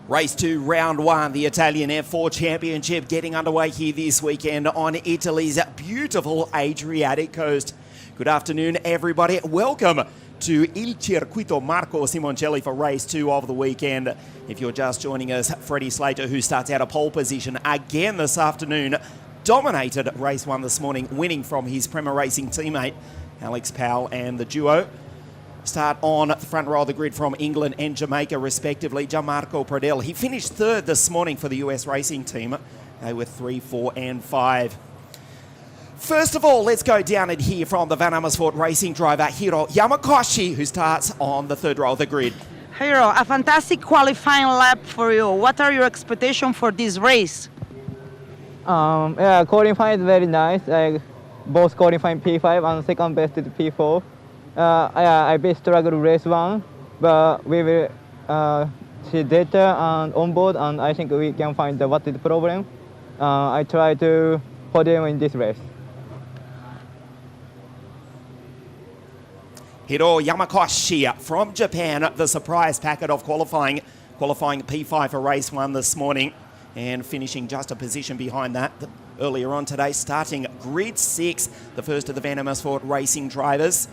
Race 2, round 1, the Italian F.4 Championship getting underway here this weekend on Italy's beautiful Adriatic coast. Good afternoon, everybody. Welcome to Il Circuito Marco Simoncelli for race 2 of the weekend. If you're just joining us, Freddie Slater, who starts out of pole position again this afternoon, dominated race 1 this morning, winning from his Prema Racing teammate, Alex Powell, and the duo start on the front row of the grid from England and Jamaica, respectively. Gianmarco Pradell, he finished third this morning for the US racing team. They were 3, 4, and 5. First of all, let's go down and hear from the Van Amersfoort racing driver, Hiro Yamakoshi, who starts on the third row of the grid. Hiro, a fantastic qualifying lap for you. What are your expectations for this race? Qualifying is very nice. Both qualifying P5 and second best is P4. I bit struggled race 1, but we will see data and on board, and I think we can find what is the problem. I try to podium in this race. Hiro Yamakoshi from Japan, the surprise packet of qualifying P5 for race 1 this morning, and finishing just a position behind that earlier on today, starting grid 6, the first of the Van Amersfoort racing drivers.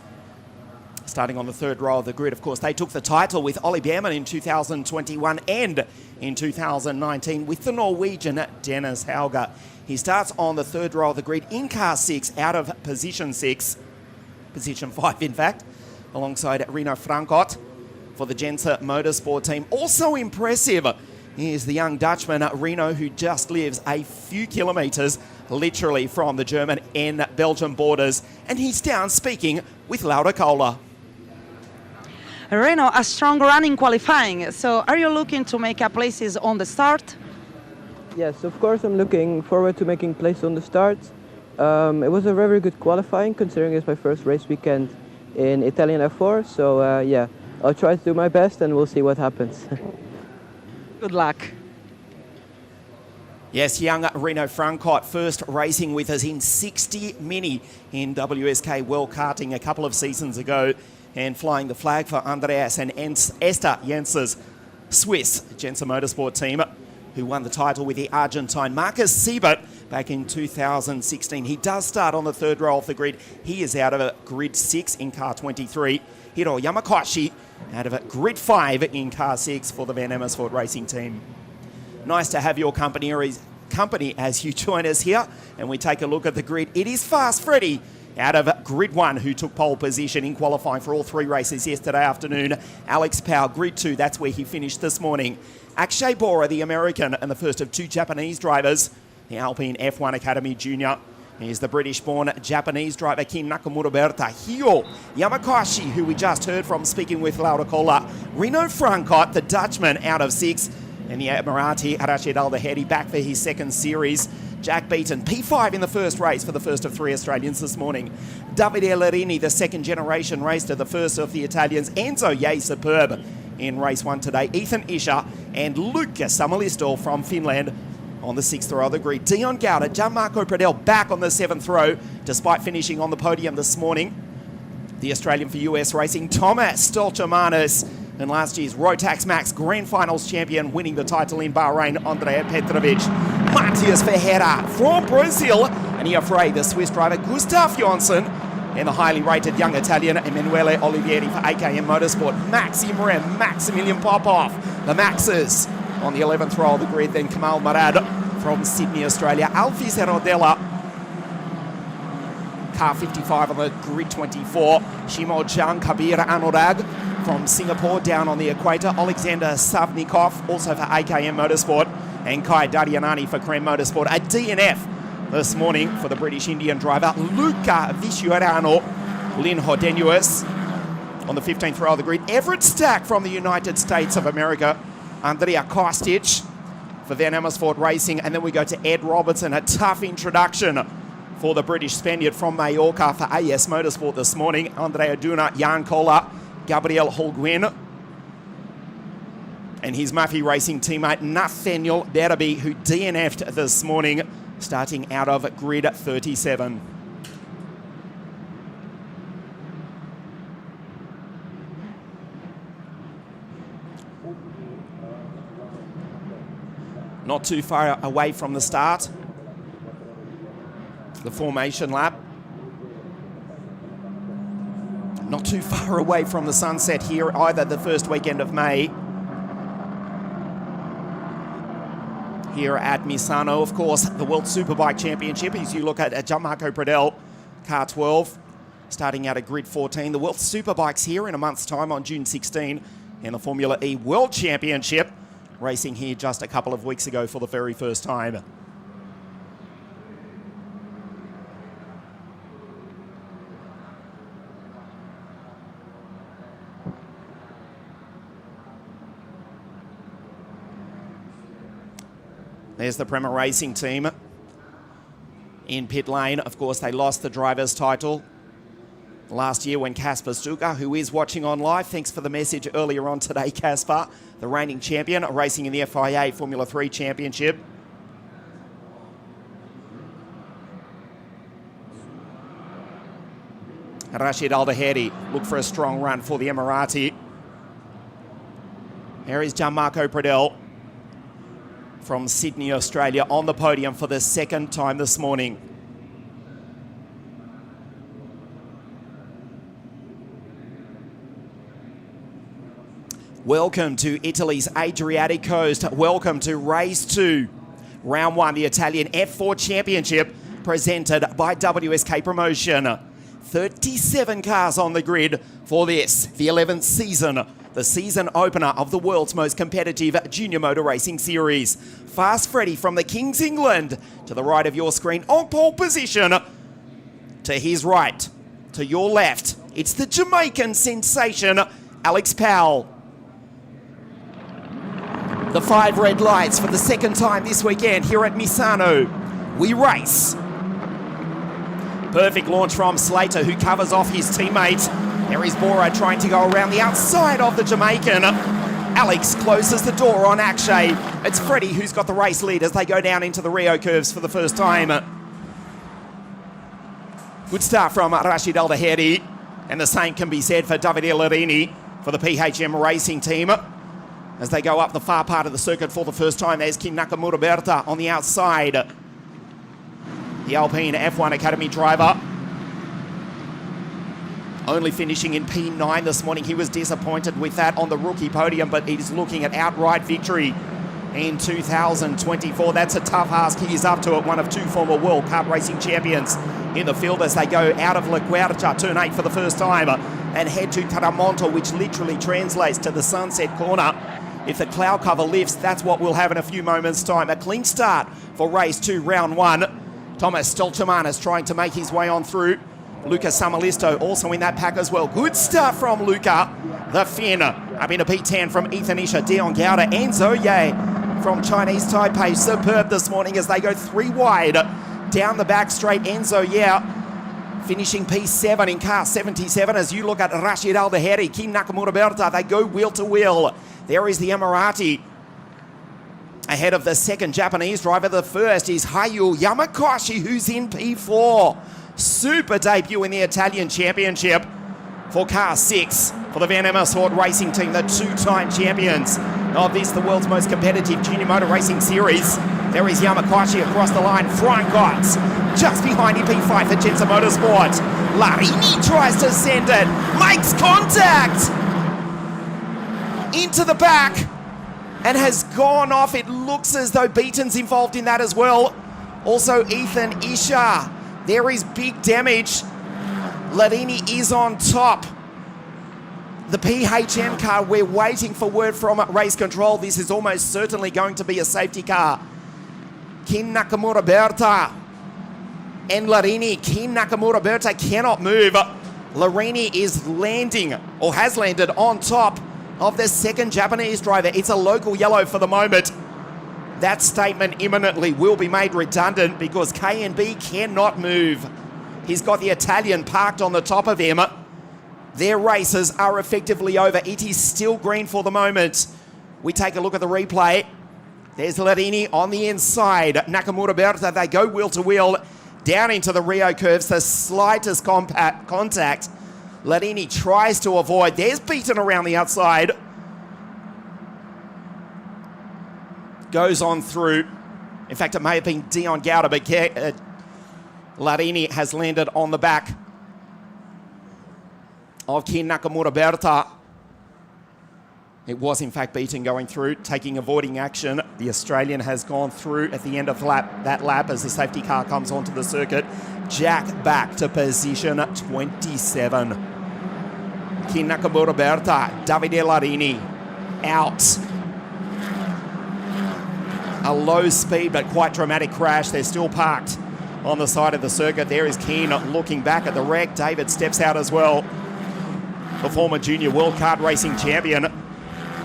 Starting on the third row of the grid, of course, they took the title with Ollie Behrman in 2021 and in 2019 with the Norwegian Dennis Hauger. He starts on the third row of the grid in car 6, out of position 6, position 5 in fact, alongside Rino Frankot for the Gensa Motorsport team. Also impressive is the young Dutchman Rino, who just lives a few kilometres literally from the German and Belgian borders, and he's down speaking with Laura Kohler. Reno, a strong run in qualifying. So are you looking to make up places on the start? Yes, of course I'm looking forward to making place on the start. It was a very good qualifying, considering it's my first race weekend in Italian F4. So yeah, I'll try to do my best and we'll see what happens. Good luck. Yes, young Rino Frankot, first racing with us in 60 Mini in WSK World Karting a couple of seasons ago, and flying the flag for Andreas and Esther Jens's Swiss Gensa Motorsport team, who won the title with the Argentine Marcus Siebert back in 2016. He does start on the third row off the grid. He is out of grid 6 in car 23. Hiro Yamakoshi out of grid 5 in car 6 for the Van Amersfoort racing team. Nice to have your company as you join us here and we take a look at the grid. It is Fast Freddy out of grid 1, who took pole position in qualifying for all 3 races yesterday afternoon. Alex Powell, grid 2, that's where he finished this morning. Akshay Bora, the American, and the first of 2 Japanese drivers. The Alpine F1 Academy Junior. Here's the British-born Japanese driver, Kin Nakamura Berta. Hiro Yamakoshi, who we just heard from speaking with Laura Kohler. Rino Frankot, the Dutchman, out of 6. And the Emirati, Rashid Al-Dahedi, back for his second series. Jack Beaton, P5 in the first race for the first of 3 Australians this morning. Davide Allerini, the second generation racer, the first of the Italians. Enzo Ye, superb in race 1 today. Ethan Isher and Luca Samalisto from Finland on the 6th row of the grid. Dion Gowda, Gianmarco Pradell back on the 7th row, despite finishing on the podium this morning. The Australian for US Racing, Thomas Stolchamanis, and last year's Rotax Max Grand Finals champion, winning the title in Bahrain, Andrea Petrovic. Matias Ferreira from Brazil, and here for the Swiss driver Gustav Jonsson, and the highly rated young Italian Emanuele Olivieri for AKM Motorsport. Max Imre, Maximilian Popov, the Maxes on the 11th row of the grid. Then Kamal Marad from Sydney, Australia. Alfie Zerodella, car 55 on the grid 24. Shimo Jan Kabir Anurag from Singapore down on the equator. Alexander Savnikov, also for AKM Motorsport. And Kai Dadianani for Creme Motorsport. A DNF this morning for the British Indian driver, Luca Viciurano. Lynn Hodenuis on the 15th row of the grid. Everett Stack from the United States of America. Andrea Kostic for Van Amersfoort Racing. And then we go to Ed Robertson, a tough introduction for the British Spaniard from Mallorca for AS Motorsport this morning. Andrea Duna, Jan Kohler, Gabriel Holguin, and his Murphy Racing teammate Nathaniel Derby, who DNF'd this morning, starting out of grid 37. Not too far away from the start. The formation lap. Not too far away from the sunset here either, the first weekend of May. Here at Misano, of course, the World Superbike Championship. As you look at Gianmarco Pradel, car 12, starting out at grid 14. The World Superbikes here in a month's time on June 16. And the Formula E World Championship racing here just a couple of weeks ago for the very first time. There's the Prema Racing team in pit lane. Of course, they lost the driver's title last year when Kasper Stuka, who is watching on live, thanks for the message earlier on today, Kasper, the reigning champion, racing in the FIA Formula 3 Championship. Rashid Al-Daheri look for a strong run for the Emirati. Here is Gianmarco Pradel from Sydney, Australia, on the podium for the second time this morning. Welcome to Italy's Adriatic coast. Welcome to race 2, round 1, the Italian F.4 Championship, presented by WSK Promotion. 37 cars on the grid for this, the 11th season, the season opener of the world's most competitive junior motor racing series. Fast Freddy from the King's England to the right of your screen on pole position. To his right, to your left, it's the Jamaican sensation, Alex Powell. The 5 red lights for the second time this weekend here at Misano. We race. Perfect launch from Slater, who covers off his teammate. There is Bora trying to go around the outside of the Jamaican. Alex closes the door on Akshay. It's Freddie who's got the race lead as they go down into the Rio curves for the first time. Good start from Rashid Al-Daheri. And the same can be said for Davide Larini for the PHM racing team. As they go up the far part of the circuit for the first time, there's Kin Nakamura Berta on the outside. The Alpine F1 Academy driver, only finishing in P9 this morning. He was disappointed with that on the rookie podium, but he's looking at outright victory in 2024. That's a tough ask. He is up to it, one of 2 former World Cup racing champions in the field as they go out of La Guercha, turn 8 for the first time, and head to Tramonto, which literally translates to the sunset corner. If the cloud cover lifts, that's what we'll have in a few moments' time. A clean start for race 2, round 1. Thomas Stolchemanis trying to make his way on through. Luca Samalisto also in that pack as well. Good start from Luca. The Finn up into P10 from Ethan Isha, Dion Gauda, and Zoye from Chinese Taipei. Superb this morning as they go 3 wide down the back straight. Enzo, finishing P7 in car 77 as you look at Rashid Al-Daheri, Kin Nakamura Berta. They go wheel to wheel. There is the Emirati ahead of the second Japanese driver. The first is Hayu Yamakoshi, who's in P4. Super debut in the Italian Championship for car 6 for the Van Amersfoort racing team, the 2-time champions of this, the world's most competitive junior motor racing series. There is Yamakoshi across the line. Frankot just behind him, P5 for Genza Motorsport. Larini tries to send it, makes contact into the back and has gone off. It looks as though Beaton's involved in that as well. Also Ethan Isha. There is big damage. Larini is on top. The PHM car, we're waiting for word from race control. This is almost certainly going to be a safety car. Kin Nakamura Berta and Larini. Kin Nakamura Berta cannot move. Larini is landing, or has landed, on top of the second Japanese driver. It's a local yellow for the moment. That statement imminently will be made redundant because KNB cannot move. He's got the Italian parked on the top of him. Their races are effectively over. It is still green for the moment. We take a look at the replay. There's Larini on the inside. Nakamura Berta, they go wheel to wheel down into the Rio curves. The slightest contact. Larini tries to avoid. There's Beaton around the outside. goes on through. In fact, it may have been Dion Gauda, but Larini has landed on the back of Ken Nakamura Berta. It was in fact beaten going through, avoiding action. The Australian has gone through at the end of that lap as the safety car comes onto the circuit. Jack back to position 27. Ken Nakamura Berta, Davide Larini out. A low speed but quite dramatic crash. They're still parked on the side of the circuit. There is Ken looking back at the wreck. David steps out as well. The former junior world kart racing champion,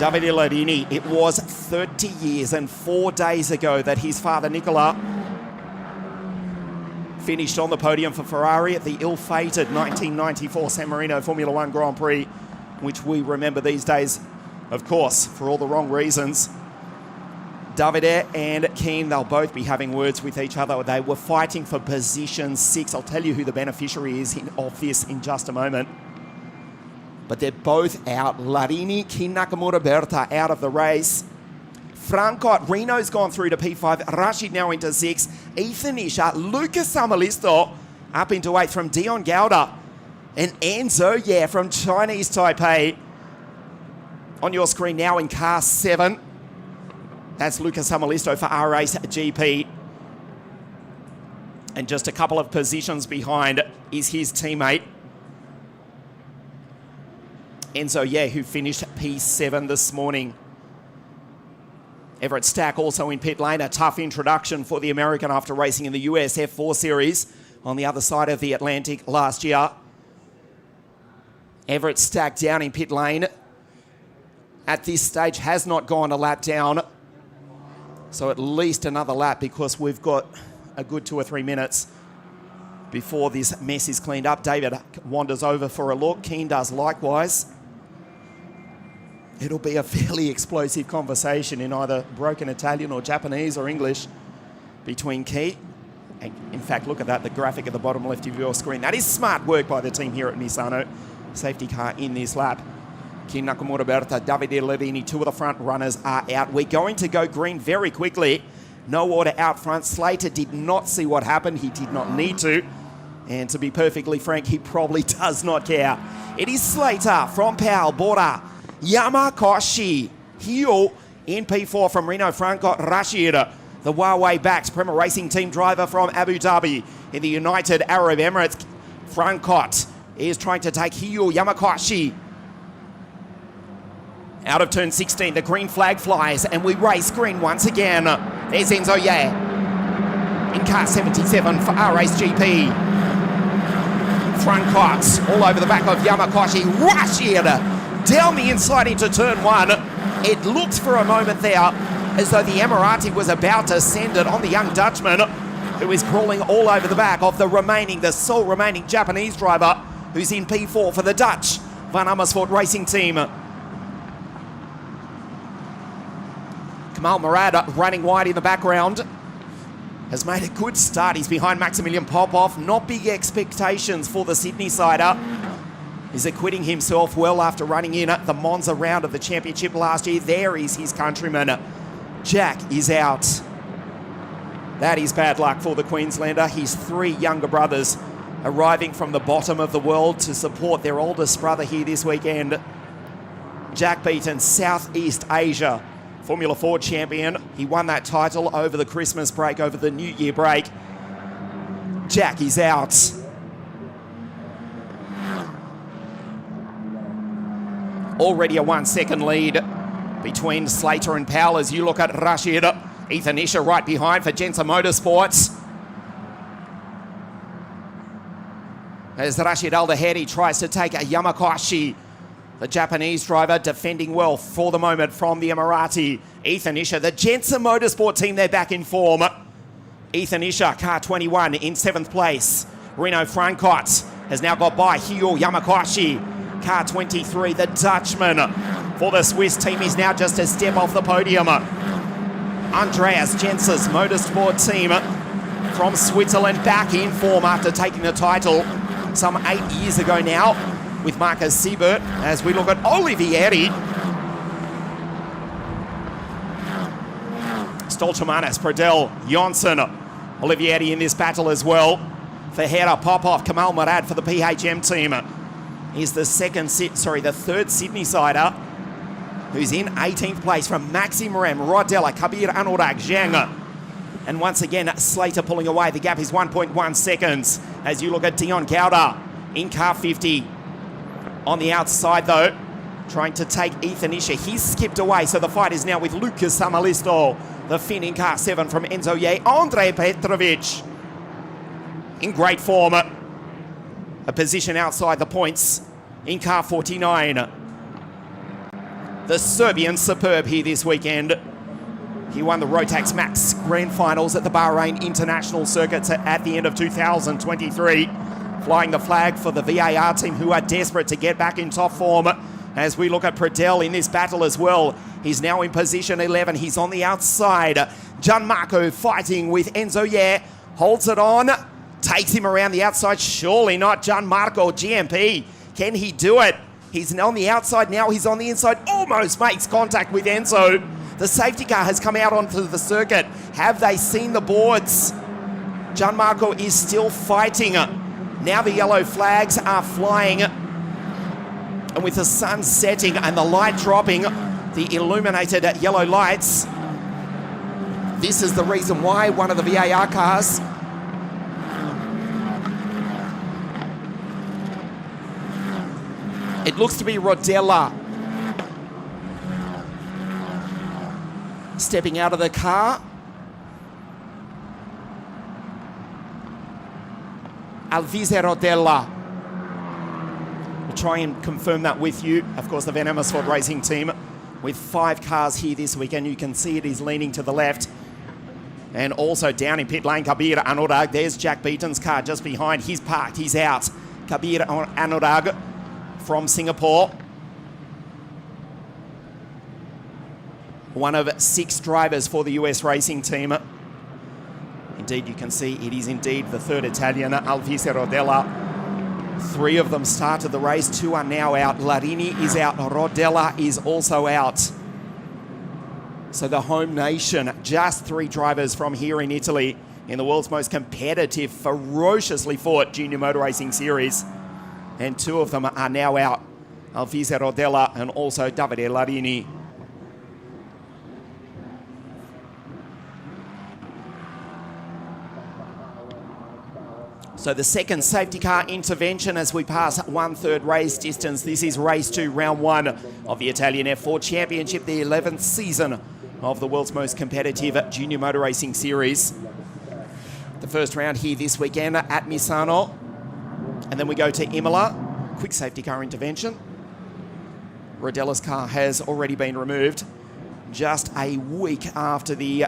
Davide Larini. It was 30 years and 4 days ago that his father Nicola finished on the podium for Ferrari at the ill-fated 1994 San Marino Formula One Grand Prix, which we remember these days, of course, for all the wrong reasons. Davide and Ken, they'll both be having words with each other. They were fighting for position 6. I'll tell you who the beneficiary is of this in just a moment. But they're both out. Larini, Ken Nakamura Berta out of the race. Franco, Reno's gone through to P5. Rashid now into 6. Ethan Isha, Lucas Samalisto up into 8 from Dion Gauda. And Enzo, from Chinese Taipei. On your screen now in car 7. That's Lucas Samalisto for R-Race GP. And just a couple of positions behind is his teammate, Enzo, who finished P7 this morning. Everett Stack also in pit lane. A tough introduction for the American after racing in the US F4 Series on the other side of the Atlantic last year. Everett Stack down in pit lane. At this stage has not gone a lap down. So at least another lap, because we've got a good 2 or 3 minutes before this mess is cleaned up. David wanders over for a look. Keen does likewise. It'll be a fairly explosive conversation in either broken Italian or Japanese or English between Key. And in fact, look at that, the graphic at the bottom left of your screen. That is smart work by the team here at Misano. Safety car in this lap. Ken Nakamura Berta, Davide Larini, 2 of the front runners are out. We're going to go green very quickly. No order out front. Slater did not see what happened. He did not need to. And to be perfectly frank, he probably does not care. It is Slater from Powell, Bora, Yamakoshi, Hio in P4 from Reno Franco, Rashid, the Huawei backs Prema Racing Team driver from Abu Dhabi in the United Arab Emirates. Francot is trying to take Hio Yamakoshi out of turn 16. The green flag flies and we race green once again. There's Enzo in car 77 for R-Race GP. Francot all over the back of Yamakoshi. Rashid down the inside into turn 1. It looked for a moment there as though the Emirati was about to send it on the young Dutchman, who is crawling all over the back of the sole remaining Japanese driver, who's in P4 for the Dutch Van Amersfoort Racing Team. Kamal Murad running wide in the background has made a good start. He's behind Maximilian Popov. Not big expectations for the Sydney sider. Is acquitting himself well after running in at the Monza round of the championship last year. There is his countryman. Jack is out. That is bad luck for the Queenslander. His 3 younger brothers arriving from the bottom of the world to support their oldest brother here this weekend. Jack beaten Southeast Asia Formula 4 champion. He won that title over the Christmas break, over the New Year break. Jack is out. Already a 1-second lead between Slater and Powell as you look at Rashid. Ethan Isha right behind for Gensa Motorsports. As Rashid Al-Dahedi tries to take a Yamakoshi. The Japanese driver defending well for the moment from the Emirati. Ethan Isha, the Gensa Motorsport team, they're back in form. Ethan Isha, car 21 in 7th place. Reno Francot has now got by Hyo Yamakoshi. Car 23, the Dutchman for the Swiss team is now just a step off the podium. Andreas Gensa's motorsport team from Switzerland back in form after taking the title some 8 years ago now with Marcus Siebert. As we look at Olivieri Stoltemanis, Pradel, Jonsson, Olivieri in this battle as well. Ferreira, Popov, Kamal Murad for the PHM team. Is the third Sydney sider, who's in 18th place from Maxim Rem, Rodella, Kabir Anurag, Zhang. And once again, Slater pulling away. The gap is 1.1 seconds as you look at Dion Gowda in car 50. On the outside though, trying to take Ethan Isher. He's skipped away, so the fight is now with Lucas Samalisto, the Finn in car 7 from Enzo Ye. Andrei Petrovic in great form. A position outside the points in car 49. The Serbian superb here this weekend. He won the Rotax Max Grand Finals at the Bahrain International Circuits at the end of 2023. Flying the flag for the VAR team, who are desperate to get back in top form. As we look at Pradel in this battle as well. He's now in position 11. He's on the outside. Gianmarco fighting with Enzo Ye. Holds it on. Takes him around the outside. Surely not Gianmarco. GMP. Can he do it? He's on the outside now. He's on the inside. Almost makes contact with Enzo. The safety car has come out onto the circuit. Have they seen the boards? Gianmarco is still fighting. Now the yellow flags are flying. And with the sun setting and the light dropping, the illuminated yellow lights, this is the reason why one of the VAR cars it looks to be Rodella stepping out of the car. Alvise Rodella. We'll try and confirm that with you. Of course, the Van Amersfoort Racing team with 5 cars here this weekend. You can see it is leaning to the left. And also down in pit lane, Kabir Anurag. There's Jack Beaton's car just behind. He's parked, he's out. Kabir Anurag from Singapore. One of 6 drivers for the US racing team. Indeed, you can see it is indeed the third Italian, Alvise Rodella. 3 of them started the race, 2 are now out. Larini is out, Rodella is also out. So the home nation, just 3 drivers from here in Italy in the world's most competitive, ferociously fought junior motor racing series. And 2 of them are now out, Alvise Rodella and also Davide Larini. So the second safety car intervention as we pass 1/3 race distance. This is race 2, round 1 of the Italian F4 Championship, the 11th season of the world's most competitive junior motor racing series. The first round here this weekend at Misano. And then we go to Imola. Quick safety car intervention. Rodella's car has already been removed just a week after the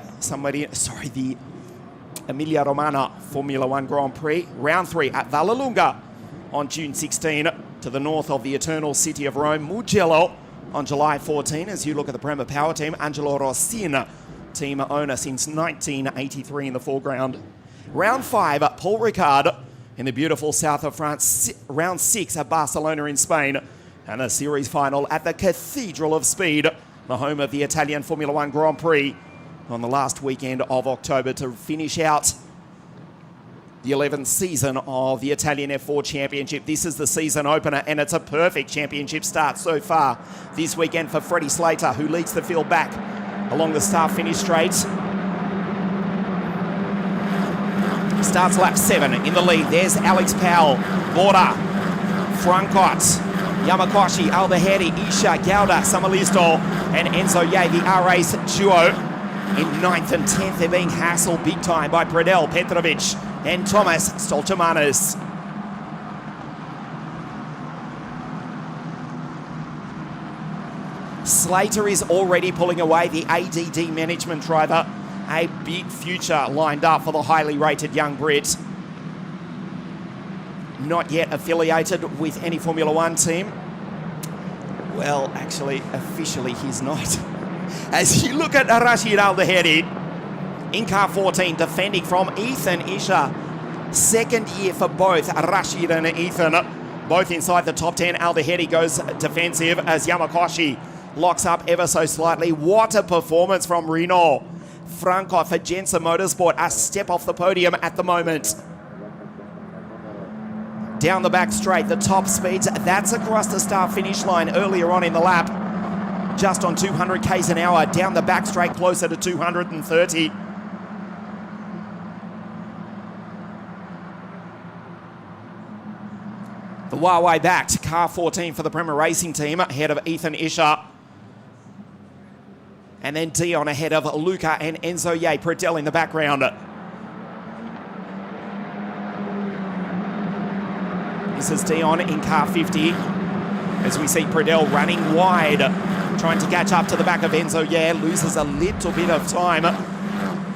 Emilia-Romagna Formula 1 Grand Prix. Round 3 at Vallelunga on June 16, to the north of the eternal city of Rome. Mugello on July 14, as you look at the Prema Power team. Angelo Rossin, team owner since 1983 in the foreground. Round 5 at Paul Ricard in the beautiful south of France. Round 6 at Barcelona in Spain. And a series final at the Cathedral of Speed, the home of the Italian Formula 1 Grand Prix, on the last weekend of October to finish out the 11th season of the Italian F4 Championship. This is the season opener, and it's a perfect championship start so far this weekend for Freddie Slater, who leads the field back along the start-finish straight. Starts lap 7 in the lead. There's Alex Powell, Borda, Francot, Yamakoshi, Aldeheri, Isha, Gauda, Samalisto, and Enzo Ye, the R-Race duo. In 9th and 10th, they're being hassled big time by Pradel, Petrovic, and Thomas Stoltemanis. Slater is already pulling away, the ADD management driver. A big future lined up for the highly rated young Brit. Not yet affiliated with any Formula 1 team. Well, actually, officially he's not. As you look at Rashid Aldeheri in car 14, defending from Ethan Isher. 2nd year for both Rashid and Ethan, both inside the top 10. Aldeheri goes defensive as Yamakoshi locks up ever so slightly. What a performance from Reno. Frankot for Jensen Motorsport, a step off the podium at the moment. Down the back straight, the top speeds, that's across the start-finish line earlier on in the lap. Just on 200 k's an hour, down the back straight closer to 230. The Huawei backed car 14 for the Premier Racing Team ahead of Ethan Isher. And then Dion ahead of Luca and Enzo Ye. Pradell in the background. This is Dion in car 50. As we see Pradell running wide, trying to catch up to the back of Enzo Ye. Loses a little bit of time.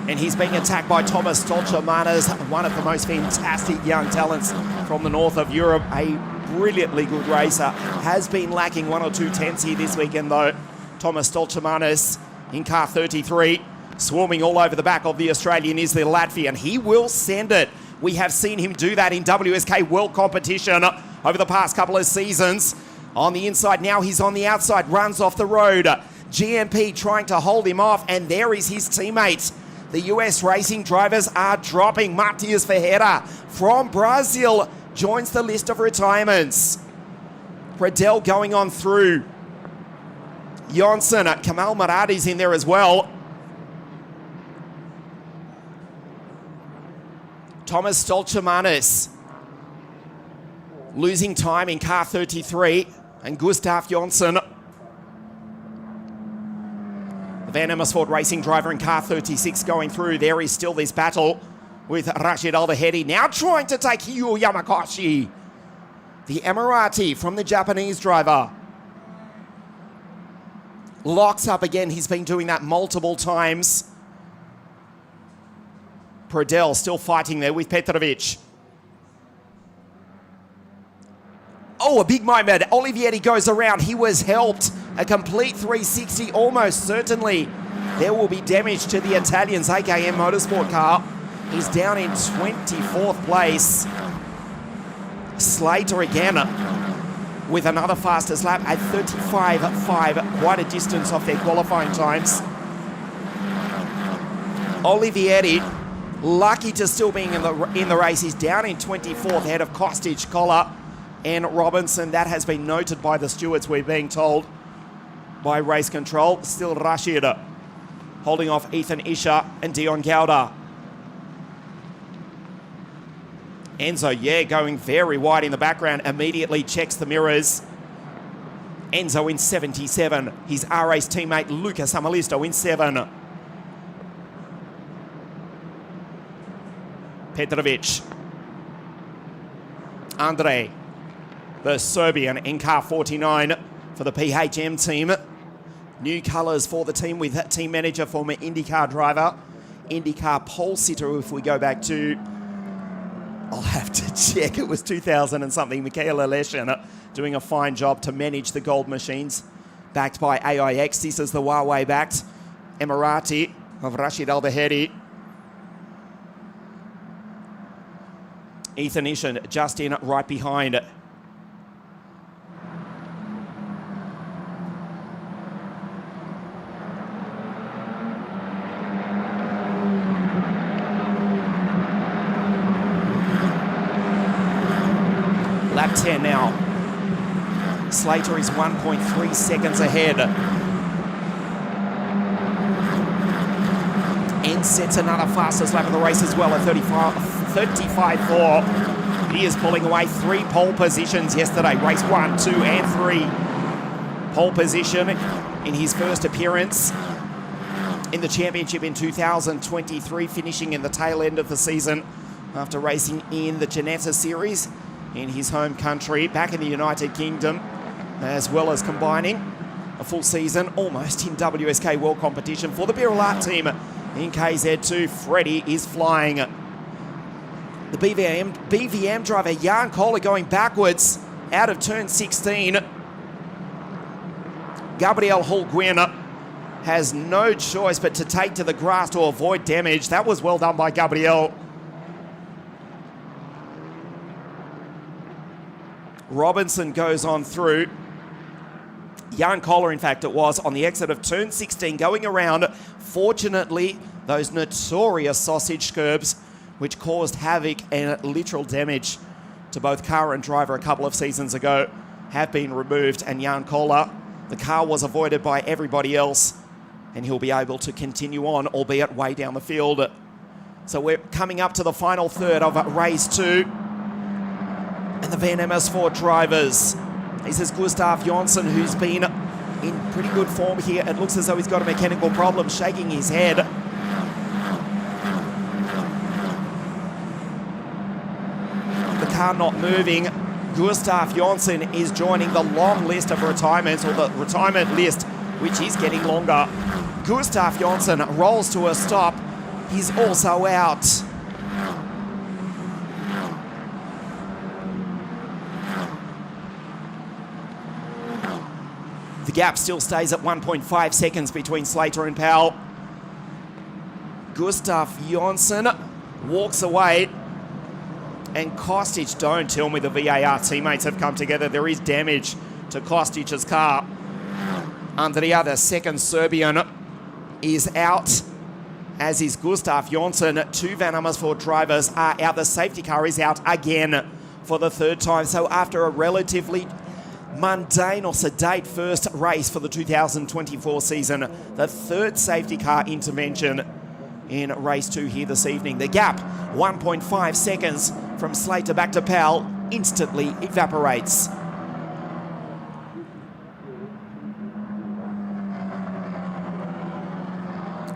And he's being attacked by Thomas Stolchemanis, one of the most fantastic young talents from the north of Europe. A brilliantly good racer. Has been lacking 1 or 2 tenths here this weekend though. Thomas Stolchemanis in car 33. Swarming all over the back of the Australian is the Latvian. He will send it. We have seen him do that in WSK World Competition over the past couple of seasons. On the inside, now he's on the outside, runs off the road. GMP trying to hold him off, and there is his teammate. The US racing drivers are dropping. Matias Ferreira from Brazil joins the list of retirements. Pradell going on through. Jonsson, Kamal Maradi's in there as well. Thomas Stolchemanis losing time in car 33, and Gustav Jonsson, the Van Amersfoort racing driver in car 36 going through. There is still this battle with Rashid Al-Dahedi now trying to take Hyu Yamakoshi. The Emirati from the Japanese driver. Locks up again. He's been doing that multiple times. Pradell still fighting there with Petrovic. Oh, a big moment. Olivieri goes around. He was helped. A complete 360, almost certainly. There will be damage to the Italian's AKM Motorsport car. He's down in 24th place. Slater again with another fastest lap at 35.5, quite a distance off their qualifying times. Olivieri, lucky to still being in the race. He's down in 24th ahead of Kostic, Collar and Robinson. That has been noted by the stewards, we're being told, by race control. Still Rashid holding off Ethan Isher and Dion Gauda. Enzo, yeah, going very wide in the background, immediately checks the mirrors. Enzo in 77. His R-Race teammate Lucas Amalisto in 7. Petrovic. Andre, the Serbian in car 49 for the PHM team. New colours for the team with that team manager, former IndyCar driver, IndyCar pole sitter, if we go back to, I'll have to check, it was 2000 and something, Michaela Leshin doing a fine job to manage the gold machines. Backed by AIX, this is the Huawei backed Emirati of Rashid Al-Dahedi. Ethan Isher just in right behind. Lap 10 now. Slater is 1.3 seconds ahead. And sets another fastest lap of the race as well at 35.4. He is pulling away 3 pole positions yesterday. Race 1, 2 and 3. Pole position in his first appearance in the championship in 2023, finishing in the tail end of the season after racing in the Ginetta Series in his home country, back in the United Kingdom, as well as combining a full season almost in WSK World Competition for the Biralat team in KZ2. Freddie is flying. The BVM driver, Jan Kohler, going backwards out of turn 16. Gabriel Hulguin has no choice but to take to the grass to avoid damage. That was well done by Gabriel. Robinson goes on through. Jan Kohler, in fact, it was on the exit of turn 16, going around. Fortunately those notorious sausage curbs, which caused havoc and literal damage to both car and driver a couple of seasons ago, have been removed. And Jan Koller, the car was avoided by everybody else, and he'll be able to continue on, albeit way down the field. So we're coming up to the final third of race 2. And the Van Amersfoort drivers. This is Gustav Jonsson, who's been in pretty good form here. It looks as though he's got a mechanical problem, shaking his head. The car not moving. Gustav Jonsson is joining the long list of retirements, or the retirement list, which is getting longer. Gustav Jonsson rolls to a stop. He's also out. The gap still stays at 1.5 seconds between Slater and Powell. Gustav Jonsson walks away. And Kostic, don't tell me the VAR teammates have come together. There is damage to Kostic's car. Andrea, the second Serbian, is out, as is Gustav Jonsson. 2 Van Amersfoort drivers are out. The safety car is out again for the 3rd time. So after a relatively mundane or sedate first race for the 2024 season, the 3rd safety car intervention in race 2 here this evening. The gap, 1.5 seconds from Slater back to Powell, instantly evaporates.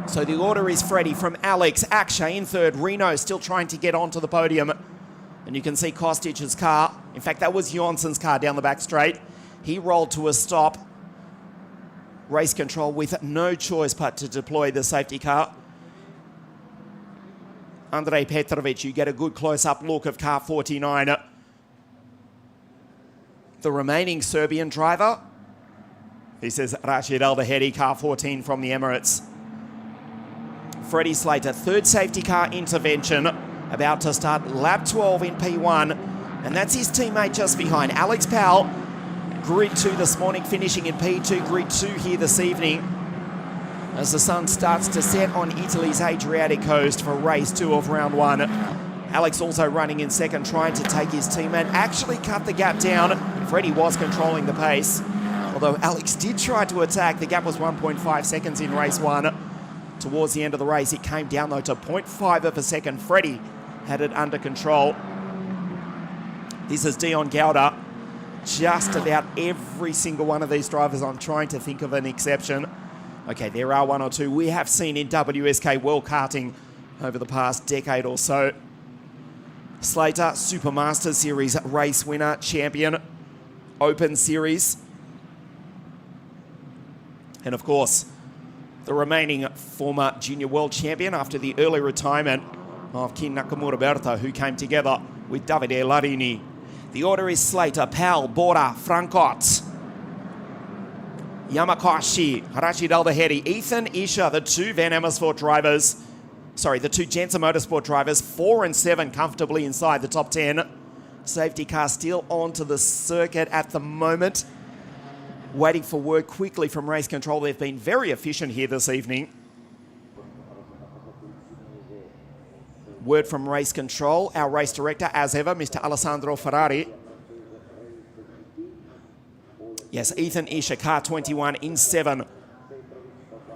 So the order is Freddie from Alex, Akshay in 3rd, Reno still trying to get onto the podium. And you can see Kostic's car. In fact, that was Jonsson's car down the back straight. He rolled to a stop. Race control with no choice but to deploy the safety car. Andrej Petrovic, you get a good close-up look of car 49. The remaining Serbian driver, this is Rashid Al-Dahedi, car 14 from the Emirates. Freddie Slater, 3rd safety car intervention, about to start lap 12 in P1, and that's his teammate just behind. Alex Powell, grid 2 this morning, finishing in P2, grid 2 here this evening, as the sun starts to set on Italy's Adriatic coast for race 2 of round 1. Alex also running in 2nd, trying to take his teammate, actually cut the gap down. Freddie was controlling the pace, although Alex did try to attack. The gap was 1.5 seconds in race 1. Towards the end of the race, it came down though to 0.5 of a second. Freddie had it under control. This is Dion Gauda. Just about every single one of these drivers, I'm trying to think of an exception. Okay, there are 1 or 2 we have seen in WSK World Karting over the past decade or so. Slater, Supermaster Series race winner, champion, Open Series. And of course, the remaining former junior world champion after the early retirement of Kin Nakamura Berta, who came together with Davide Larini. The order is Slater, Powell, Bora, Francot, Yamakoshi, Rashid Al-Dahedi, Ethan Isha, the 2 Van Amersfoort drivers, the 2 Jensen Motorsport drivers, 4 and 7 comfortably inside the top 10. Safety car still onto the circuit at the moment, waiting for word quickly from race control. They've been very efficient here this evening. Word from race control, our race director, as ever, Mr. Alessandro Ferrari. Yes, Ethan Isha, car 21 in 7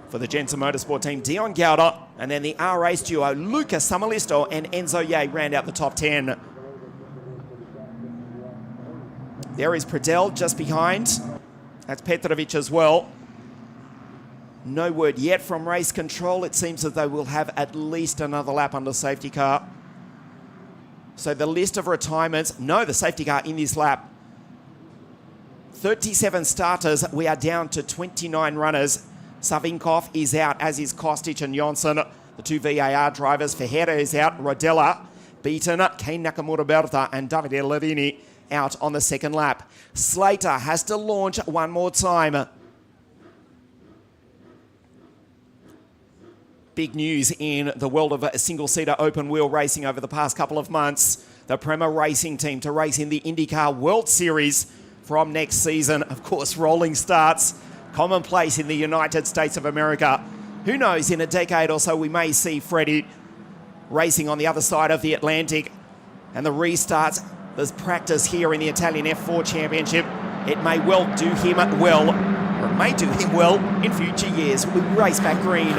for the Jensen Motorsport team. Dion Gauda, and then the R-Race duo, Luca Samalisto and Enzo Ye round out the top 10. There is Pradel just behind. That's Petrovic as well. No word yet from race control. It seems that they will have at least another lap on the safety car. So the list of retirements, no, the safety car in this lap. 37 starters, we are down to 29 runners. Savinkov is out, as is Kostic and Jonsson. The 2 VAR drivers, Ferreira is out, Rodella, beaten, Kane Nakamura Berta and Davide Levini out on the 2nd lap. Slater has to launch one more time. Big news in the world of single-seater open-wheel racing over the past couple of months. The Prema Racing team to race in the IndyCar World Series from next season. Of course, rolling starts, commonplace in the United States of America. Who knows, in a decade or so we may see Freddie racing on the other side of the Atlantic. And the restarts, there's practice here in the Italian F4 Championship. It may well do him well, or it may do him well in future years. We race back green.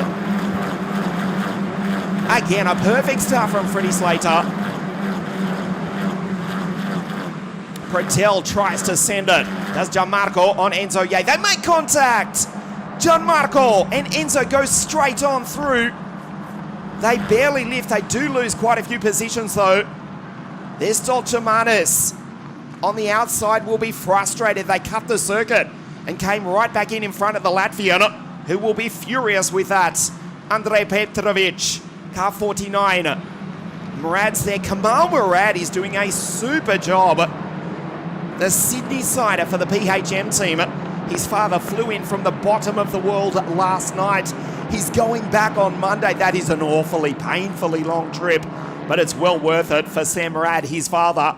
Again, a perfect start from Freddie Slater. Pretel tries to send it. Does Gianmarco on Enzo Ye. They make contact. Gianmarco and Enzo go straight on through. They barely lift. They do lose quite a few positions though. There's Stolchamanis. On the outside will be frustrated. They cut the circuit and came right back in front of the Latvian, who will be furious with that. Andrei Petrovic, car 49. Murad's there. Kamal Murad is doing a super job. The Sydney sider for the PHM team. His father flew in from the bottom of the world last night. He's going back on Monday. That is an awfully, painfully long trip, but it's well worth it for Sam Murad, his father.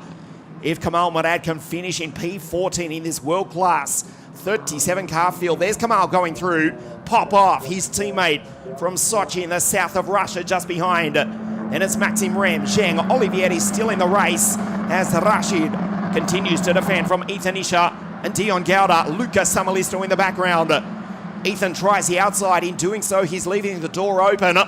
If Kamal Murad can finish in P14 in this world-class 37 car field. There's Kamal going through. Popov, his teammate from Sochi in the south of Russia, just behind. And it's Maxim Rem. Zheng Olivieri still in the race as Rashid continues to defend from Ethan Isha and Dion Gauda. Lucas Samalisto in the background. Ethan tries the outside. In doing so, he's leaving the door open.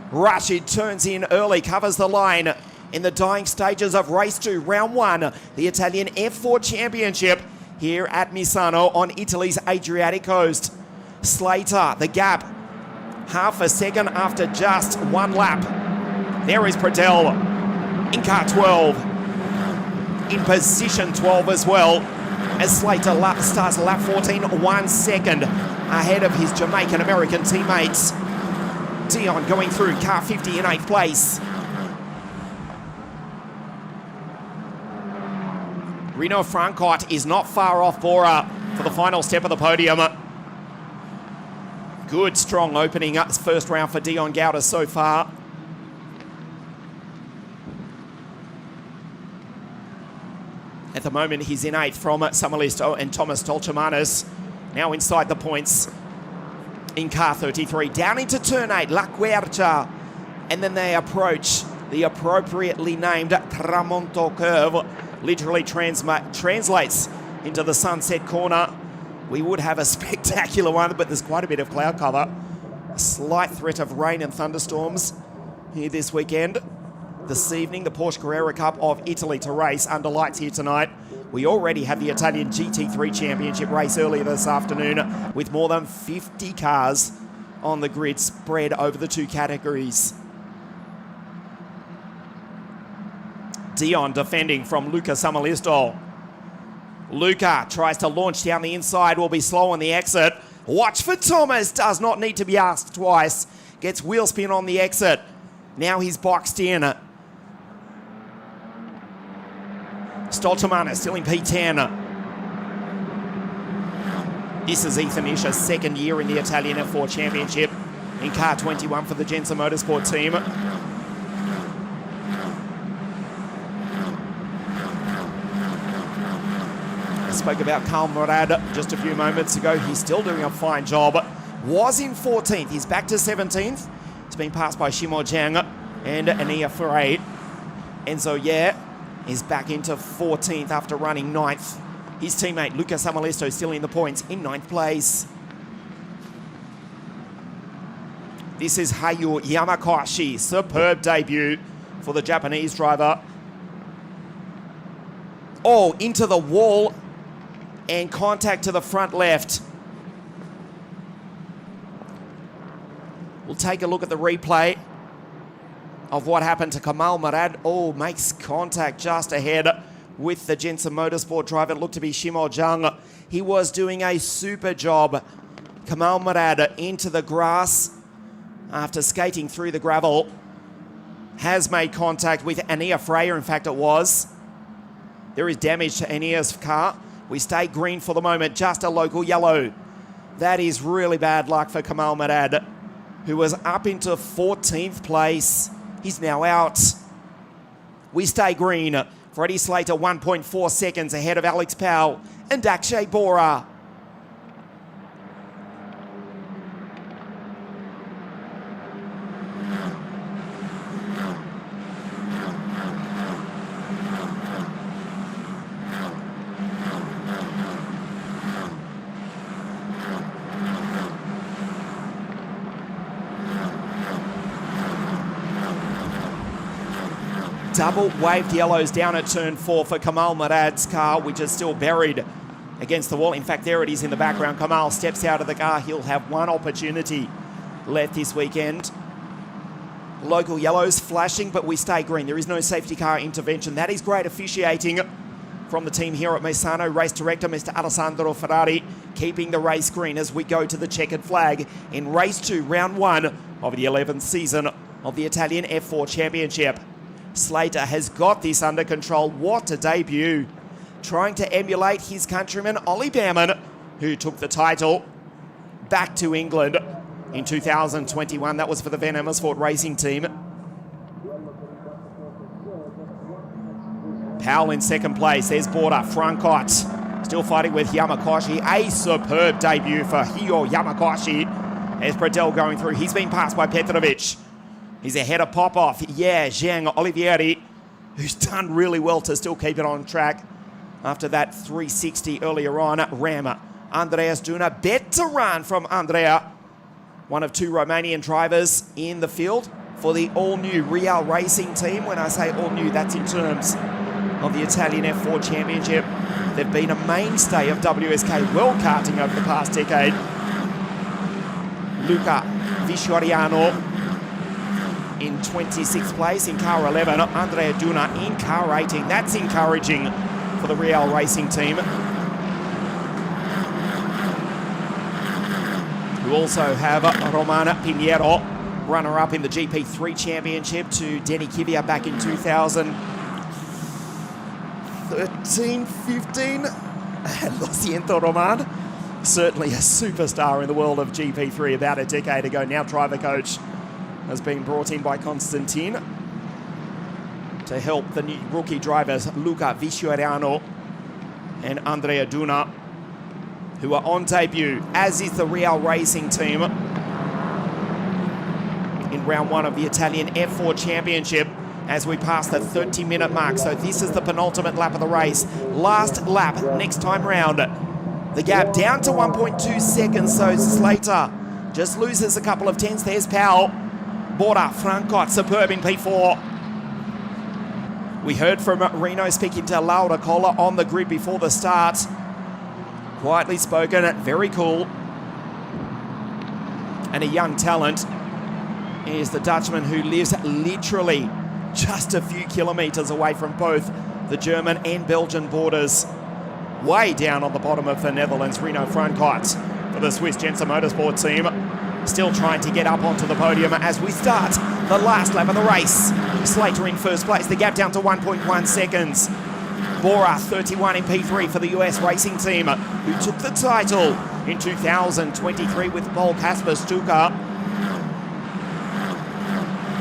Rashid turns in early, covers the line in the dying stages of race 2, round 1, the Italian F4 Championship here at Misano on Italy's Adriatic coast. Slater, the gap, half a second after just one lap. There is Pretel in car 12. In position 12 as well, as Slater starts lap 14, 1 second ahead of his Jamaican-American teammates. Dion going through car 50 in 8th place. Rino Francot is not far off Bora for the final step of the podium. Good, strong opening up first round for Dion Gauda so far. At the moment, he's in 8th from Samalisto and Thomas Stolchamanis. Now inside the points in car 33. Down into turn 8, La Quercia. And then they approach the appropriately named Tramonto curve. Literally translates into the sunset corner. We would have a spectacular one, but there's quite a bit of cloud cover. A slight threat of rain and thunderstorms here this weekend. This evening, the Porsche Carrera Cup of Italy to race under lights here tonight. We already had the Italian GT3 Championship race earlier this afternoon with more than 50 cars on the grid spread over the 2 categories. Dion defending from Luca Samalisto. Luca tries to launch down the inside, will be slow on the exit. Watch for Thomas, does not need to be asked twice. Gets wheel spin on the exit. Now he's boxed in. Stoltamana still in P10. This is Ethan Isha's second year in the Italian F4 Championship in car 21 for the Gensa Motorsport team. I spoke about Karl Murad just a few moments ago. He's still doing a fine job. Was in 14th. He's back to 17th. It's been passed by Shimo Zhang and Ania Ferre. Enzo Ye is back into 14th after running 9th. His teammate Lucas Samalisto still in the points in 9th place. This is Hayu Yamakoshi. Superb debut for the Japanese driver. Oh, into the wall and contact to the front left. We'll take a look at the replay of what happened to Kamal Murad. Oh, makes contact just ahead with the Gensa Motorsport driver. It looked to be Shimo Zhang. He was doing a super job. Kamal Murad into the grass after skating through the gravel. Has made contact with Ania Freyer, in fact it was. There is damage to Ania's car. We stay green for the moment, just a local yellow. That is really bad luck for Kamal Murad, who was up into 14th place. He's now out. We stay green. Freddie Slater 1.4 seconds ahead of Alex Powell and Akshay Bora. double waved yellows down at turn 4 for Kamal Murad's car, which is still buried against the wall. In fact, there it is in the background. Kamal steps out of the car. He'll have one opportunity left this weekend. Local yellows flashing, but we stay green. There is no safety car intervention. That is great officiating from the team here at Misano. Race director, Mr. Alessandro Ferrari, keeping the race green as we go to the checkered flag in race 2, round 1 of the 11th season of the Italian F4 Championship. Slater has got this under control. What a debut. Trying to emulate his countryman, Ollie Behrman, who took the title back to England in 2021. That was for the Van Amersfoort racing team. Powell in second place. There's Border. Francot still fighting with Yamakoshi. A superb debut for Hio Yamakoshi. As Bradell going through. He's been passed by Petrovic. He's ahead of Popov. Yeah, Zhang Olivieri, who's done really well to still keep it on track after that 360 earlier on. Ram. Andreas Duna. Better run from Andrea. One of 2 Romanian drivers in the field for the all-new Real Racing team. When I say all-new, that's in terms of the Italian F4 Championship. They've been a mainstay of WSK world karting over the past decade. Luca Viscioriano in 26th place in car 11. Andrea Duna in car 18. That's encouraging for the Real Racing team, who also have Romana Pinheiro, runner-up in the GP3 Championship to Denny Kvyat back in 2013-15. Lo siento, Roman. Certainly a superstar in the world of GP3 about a decade ago. Now driver coach has been brought in by Constantine to help the new rookie drivers Luca Viscioriano and Andrea Duna, who are on debut, as is the Real Racing team in round 1 of the Italian F4 Championship as we pass the 30-minute mark. So this is the penultimate lap of the race. Last lap next time round. The gap down to 1.2 seconds, so Slater just loses a couple of tenths. There's Powell. Border, Francot, superb in P4. We heard from Reno speaking to Laura Colla on the grid before the start. Quietly spoken, very cool. And a young talent is the Dutchman who lives literally just a few kilometres away from both the German and Belgian borders. Way down on the bottom of the Netherlands, Reno Francot for the Swiss Jensen Motorsport team. Still trying to get up onto the podium as we start the last lap of the race. Slater in first place, the gap down to 1.1 seconds. Bora 31 in P3 for the US racing team, who took the title in 2023 with Paul Kasper Stuka.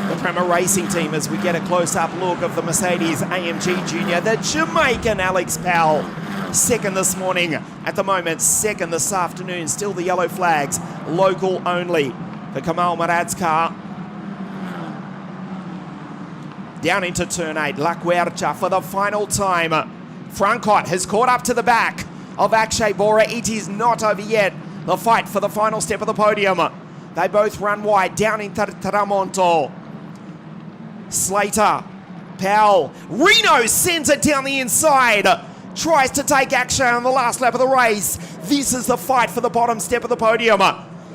The Prema Racing team as we get a close-up look of the Mercedes AMG Junior, the Jamaican Alex Powell. Second this morning, at the moment second this afternoon. Still the yellow flags, local only for Kamal Murad's car. Down into turn 8, La Quercia for the final time. Francot has caught up to the back of Akshay Bora. It is not over yet. The fight for the final step of the podium. They both run wide down in Tramonto. Slater, Powell, Reno sends it down the inside. Tries to take Akshay on the last lap of the race. This is the fight for the bottom step of the podium.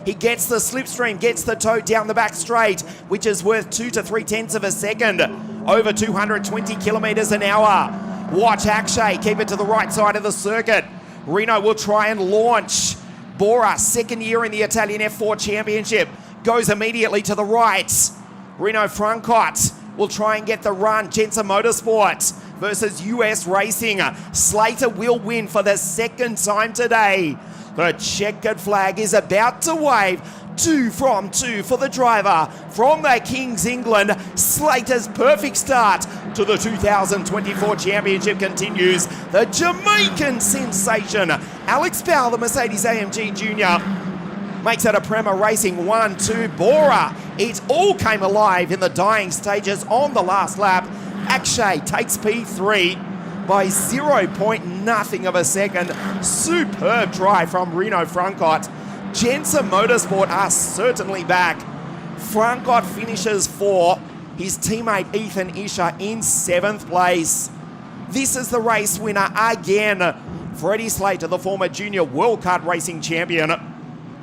He gets the slipstream, gets the toe down the back straight, which is worth 2 to 3 tenths of a second. Over 220 kilometres an hour. Watch Akshay keep it to the right side of the circuit. Reno will try and launch. Bora, second year in the Italian F4 Championship, goes immediately to the right. Reno Francot will try and get the run. Jensen Motorsport versus US Racing. Slater will win for the second time today. The checkered flag is about to wave. 2 from 2 for the driver from the Kings England. Slater's perfect start to the 2024 Championship continues. The Jamaican sensation, Alex Powell, the Mercedes AMG Junior, makes it a Prema Racing 1-2. Bora, it all came alive in the dying stages on the last lap. Akshay takes P3 by 0.0 of a second. Superb drive from Reno Francot. Jensen Motorsport are certainly back. Francot finishes 4. His teammate Ethan Isher in 7th place. This is the race winner again. Freddie Slater, the former junior World Kart Racing champion,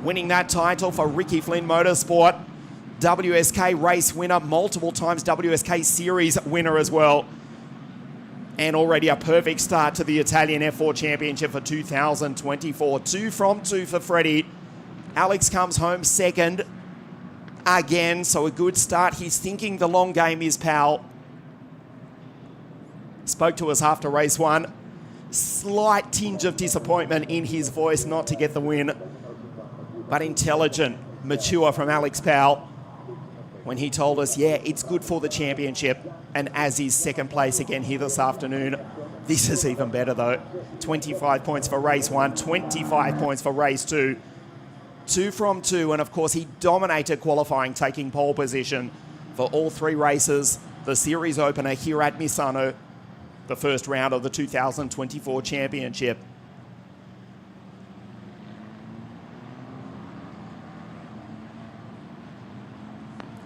winning that title for Ricky Flynn Motorsport. WSK race winner, multiple times WSK series winner as well. And already a perfect start to the Italian F4 Championship for 2024. 2 from 2 for Freddie. Alex comes home second again, so a good start. He's thinking the long game is pal. Spoke to us after race 1. Slight tinge of disappointment in his voice not to get the win. But intelligent, mature from Alex Powell when he told us, yeah, it's good for the championship. And as is second place again here this afternoon. This is even better though. 25 points for race 1, 25 points for race 2. 2 from 2, and of course he dominated qualifying, taking pole position for all 3 races. The series opener here at Misano, the first round of the 2024 championship.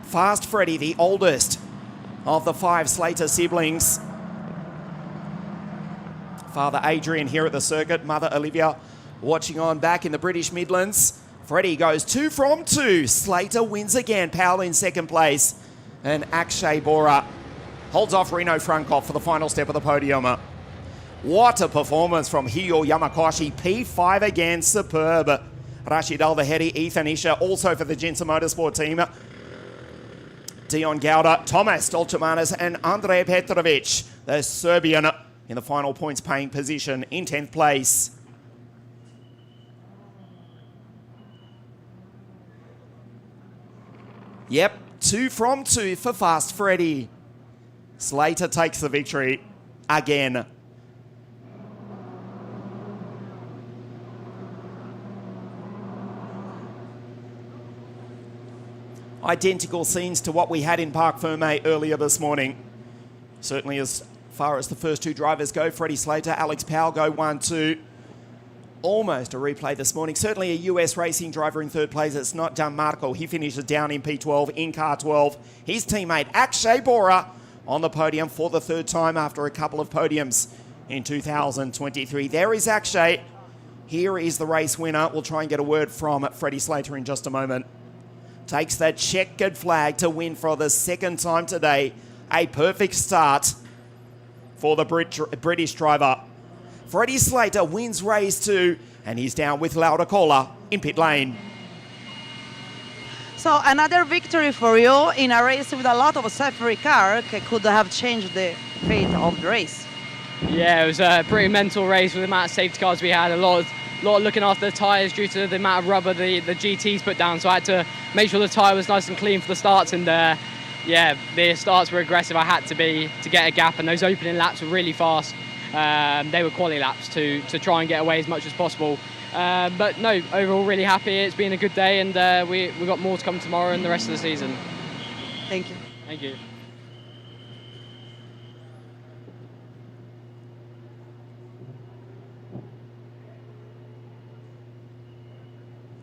Fast Freddie, the oldest of the 5 Slater siblings. Father Adrian here at the circuit, Mother Olivia watching on back in the British Midlands. Freddie goes 2 from 2. Slater wins again. Powell in second place. And Akshay Bora holds off Reno Frankov for the final step of the podium. What a performance from Hyo Yamakoshi. P5 again, superb. Rashid Al-Bahedi, Ethan Isher, also for the Jensen Motorsport team. Dion Gauda, Tomas Stolchamanis and Andrej Petrovic, the Serbian, in the final points paying position in 10th place. Yep, 2 from 2 for Fast Freddie. Slater takes the victory again. Identical scenes to what we had in Parc Ferme earlier this morning. Certainly as far as the first 2 drivers go, Freddie Slater, Alex Powell go 1-2. Almost a replay this morning. Certainly a US racing driver in 3rd place. It's not Gianmarco. He finishes down in P12, in car 12. His teammate Akshay Bora on the podium for the 3rd time after a couple of podiums in 2023. There is Akshay. Here is the race winner. We'll try and get a word from Freddie Slater in just a moment. Takes that checkered flag to win for the 2nd time today. A perfect start for the British driver. Freddie Slater wins race 2, and he's down with Laura Cola in pit lane. So another victory for you in a race with a lot of safety car could have changed the fate of the race. Yeah, it was a pretty mental race with the amount of safety cars we had. A lot of looking after the tyres due to the amount of rubber the GTs put down. So I had to make sure the tyre was nice and clean for the starts. And yeah, the starts were aggressive. I had to get a gap, and those opening laps were really fast. They were quality laps to try and get away as much as possible. But no, overall really happy. It's been a good day, and we got more to come tomorrow and the rest of the season. Thank you. Thank you.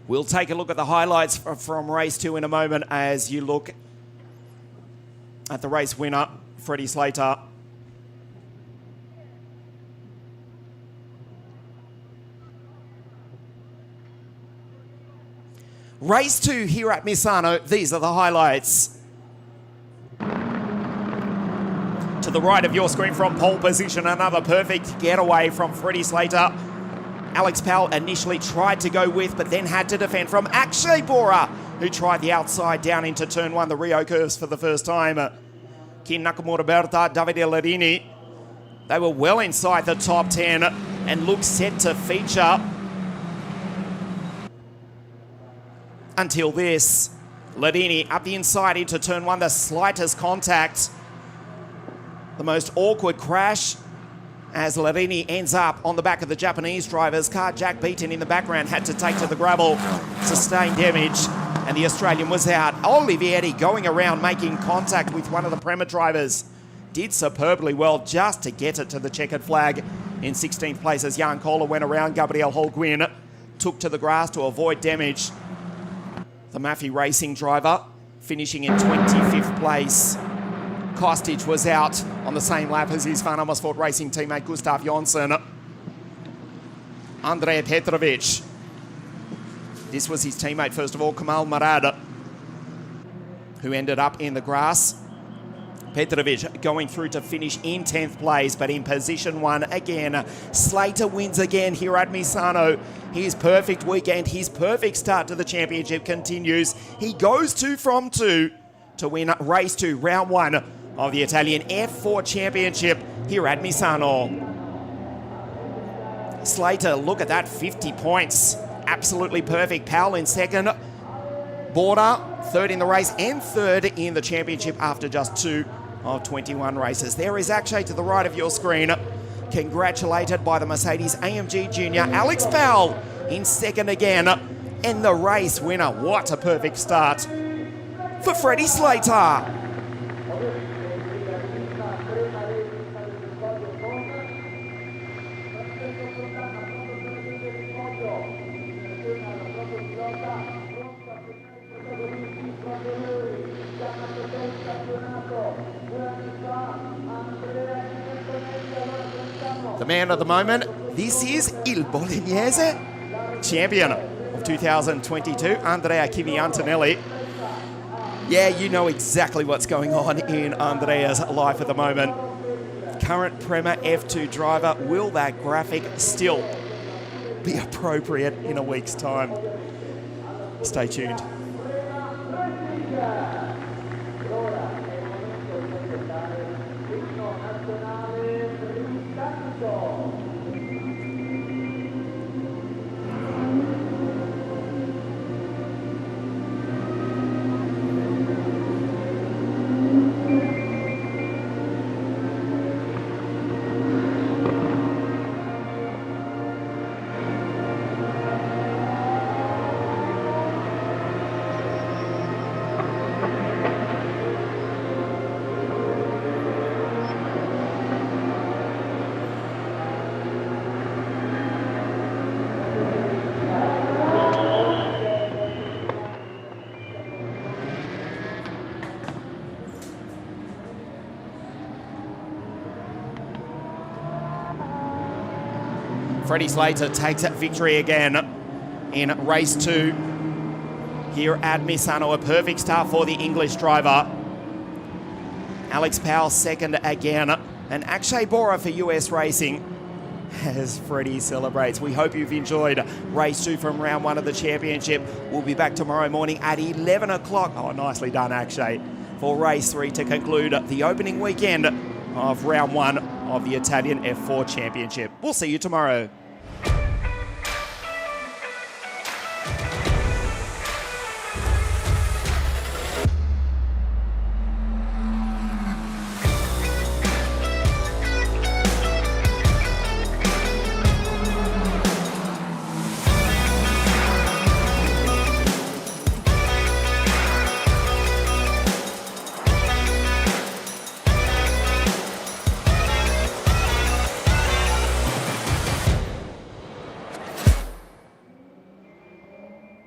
We'll take a look at the highlights from race 2 in a moment as you look at the race winner, Freddie Slater. Race 2 here at Misano. These are the highlights. To the right of your screen from pole position, another perfect getaway from Freddie Slater. Alex Powell initially tried to go with, but then had to defend from Akshay Bora, who tried the outside down into turn 1, the Rio curves for the first time. Kin Nakamura Berta, Davide Larini. They were well inside the top 10 and looked set to feature. Until this, Ladini up the inside into turn 1, the slightest contact. The most awkward crash as Larini ends up on the back of the Japanese driver's car. Jack Beaton in the background had to take to the gravel, sustained damage, and the Australian was out. Olivieri going around making contact with one of the Prema drivers. Did superbly well just to get it to the checkered flag. In 16th place as Jan Kohler went around, Gabriel Holguin took to the grass to avoid damage. The Maffei Racing driver finishing in 25th place. Kostic was out on the same lap as his Van Amersfoort Racing teammate Gustav Jonsson. Andrej Petrovic. This was his teammate, first of all, Kamal Marad, who ended up in the grass. Petrovic going through to finish in 10th place, but in position 1 again. Slater wins again here at Misano. His perfect weekend, his perfect start to the championship continues. He goes 2 from 2 to win race 2, round 1 of the Italian F4 Championship here at Misano. Slater, look at that, 50 points. Absolutely perfect. Powell in second. Border, third in the race and third in the championship after just 2 of 21 races. There is Akshay to the right of your screen, congratulated by the Mercedes AMG Junior. Alex Powell in second again, and the race winner. What a perfect start for Freddie Slater. The man of the moment, this is Il Bolognese, champion of 2022, Andrea Kivi-Antonelli. Yeah, you know exactly what's going on in Andrea's life at the moment. Current Prema F2 driver, will that graphic still be appropriate in a week's time? Stay tuned. Freddie Slater takes that victory again in race 2 here at Misano. A perfect start for the English driver. Alex Powell second again, and Akshay Bora for US Racing as Freddie celebrates. We hope you've enjoyed race 2 from round 1 of the championship. We'll be back tomorrow morning at 11 o'clock. Oh, nicely done, Akshay, for race 3 to conclude the opening weekend of round 1 of the Italian F4 Championship. We'll see you tomorrow.